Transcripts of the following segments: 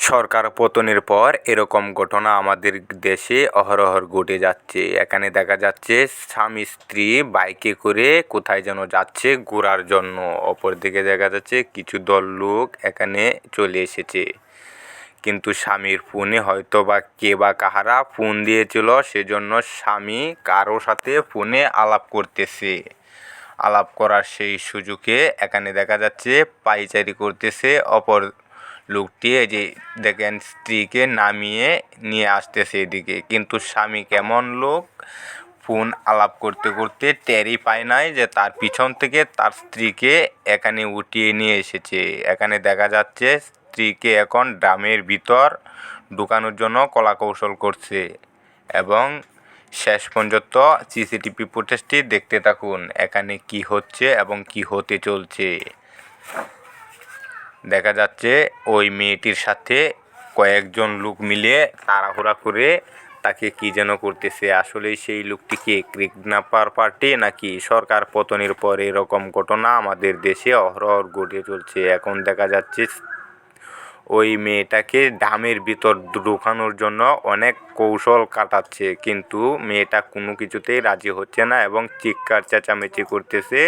সরকার পতনের পর এরকম ঘটনা আমাদের দেশে অহরহ ঘটে যাচ্ছে। এখানে দেখা যাচ্ছে স্বামী স্ত্রী বাইকে করে কোথায় যেন যাচ্ছে ঘোরার জন্য। অপরদিকে দেখা যাচ্ছে কিছু দল লোক এখানে চলে এসেছে, কিন্তু স্বামীর ফোনে হয়তো বা কে বা কাহারা ফোন দিয়েছিল, সেজন্য স্বামী কারো সাথে ফোনে আলাপ করতেছে। আলাপ করার সেই সুযোগে এখানে দেখা যাচ্ছে পায়চারি করতেছে অপর লোকটি। এই যে দেখেন স্ত্রীকে নামিয়ে নিয়ে আসতেছে এদিকে, কিন্তু স্বামী কেমন লোক, ফোন আলাপ করতে করতে টেরই পায় নাই যে তার পিছন থেকে তার স্ত্রীকে এখানে উঠিয়ে নিয়ে এসেছে। এখানে দেখা যাচ্ছে স্ত্রীকে এখন ড্রামের ভিতর ঢুকানোর জন্য কলাকৌশল করছে। এবং শেষ পর্যন্ত সিসিটিভি ফুটেজটি দেখতে থাকুন এখানে কি হচ্ছে এবং কি হতে চলছে। দেখা যাচ্ছে ওই মেয়েটির সাথে কয়েকজন লোক মিলে তাড়াহুড়া করে তাকে কি যেন করতেছে। আসলে সেই লোকটিকে কিডন্যাপার পার্টি নাকি সরকার পতনের পর এরকম ঘটনা আমাদের দেশে অহরহ ঘটে চলছে। এখন দেখা যাচ্ছে ওই মেয়েটাকে ড্রামের ভিতর ঢুকানোর জন্য অনেক কৌশল কাটাচ্ছে, কিন্তু মেয়েটা কোনো কিছুতেই রাজি হচ্ছে না এবং চিৎকার চেঁচামেচি করতেছে।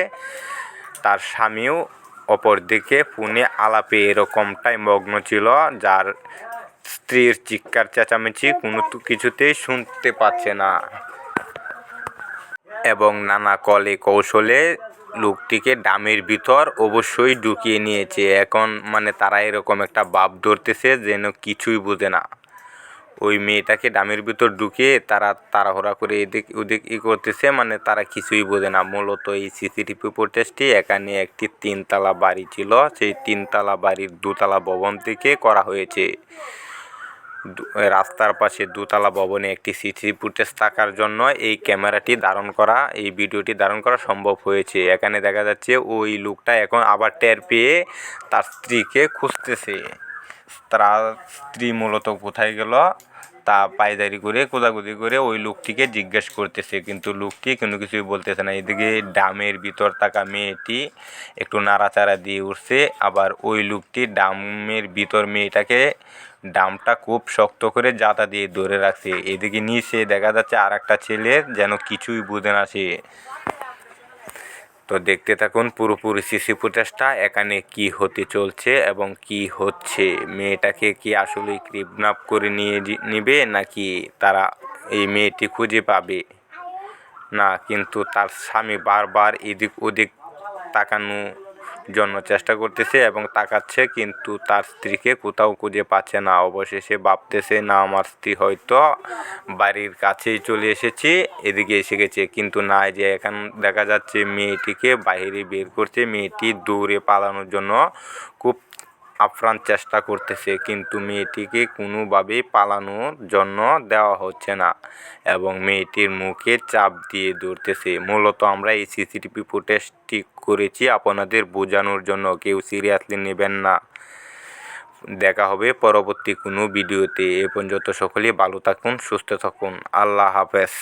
তার স্বামীও অপরদিকে ফোনে আলাপে এরকমটাই মগ্ন ছিল, যার স্ত্রীর চিৎকার চেঁচামেচি কোনো কিছুতেই শুনতে পাচ্ছে না এবং নানা কলে কৌশলে লোকটিকে ড্রামের ভিতর অবশ্যই ঢুকিয়ে নিয়েছে। এখন মানে তারা এরকম একটা ভাব ধরতেছে যেন কিছুই বোঝে না। ওই মেয়েটাকে ড্রামের ভিতর ঢুকিয়ে তারা তাড়াহুড়া করে এদিক ওদিক করতেছে, মানে তারা কিছুই বোঝে না। মূলত এই সিসিটিভি ফুটেজটি এখানে একটি 3তলা বাড়ি ছিল, সেই 3তলা বাড়ির 2তলা ভবন থেকে করা হয়েছে। রাস্তার পাশে 2তলা ভবনে একটি সিসিটিভি ফুটেজ থাকার জন্য এই ক্যামেরাটি ধারণ করা, এই ভিডিওটি ধারণ করা সম্ভব হয়েছে। এখানে দেখা যাচ্ছে ওই লোকটা এখন আবার টের পেয়ে তার স্ত্রীকে খুঁজতেছে। তার স্ত্রী মূলত কোথায় গেল তা পায়চারি করে খোঁজাখুঁজি করে ওই লোকটিকে জিজ্ঞেস করতেছে, কিন্তু লোকটি কোনো কিছুই বলতেছে না। এদিকে ড্রামের ভিতর থাকা মেয়েটি একটু নাড়াচাড়া দিয়ে উঠছে, আবার ওই লোকটি ড্রামের ভিতর মেয়েটাকে ড্রামটা খুব শক্ত করে জাতা দিয়ে ধরে রাখছে। এদিকে নিচে দেখা যাচ্ছে আর একটা ছেলে যেন কিছুই বোঝে না সে। তো দেখতে থাকুন পুরোপুরি সিসি ফুটেজটা এখানে কি হতে চলছে এবং কি হচ্ছে। মেয়েটাকে কি আসলে কিডন্যাপ করে নিবে নাকি তারা এই মেয়েটি খুঁজে পাবে না, কিন্তু তার স্বামী বারবার এদিক ওদিক তাকানোর জন্য চেষ্টা করতেছে এবং তাকাচ্ছে, কিন্তু তার স্ত্রীকে কোথাও খুঁজে পাচ্ছে না। অবশেষে ভাবতেছে না আমার স্ত্রী হয়তো বাড়ির কাছেই চলে এসেছে, এদিকে এসে গেছে, কিন্তু না, যে এখন দেখা যাচ্ছে মেয়েটিকে বাইরে বের করছে। মেয়েটি দৌড়ে পালানোর জন্য খুব আপ্রাণ চেষ্টা করতেছে, কিন্তু মেয়েটিকে কোনোভাবেই পালানোর জন্য দেওয়া হচ্ছে না এবং মেয়েটির মুখে চাপ দিয়ে ধরতেছে। মূলত আমরা এই সিসিটিভি ফুটেজটি করেছি আপনাদের বোঝানোর জন্য, কেউ সিরিয়াসলি নেবেন না। দেখা হবে পরবর্তী কোনো ভিডিওতে। এ পর্যন্ত সকলেই ভালো থাকুন, সুস্থ থাকুন। আল্লাহ হাফেজ।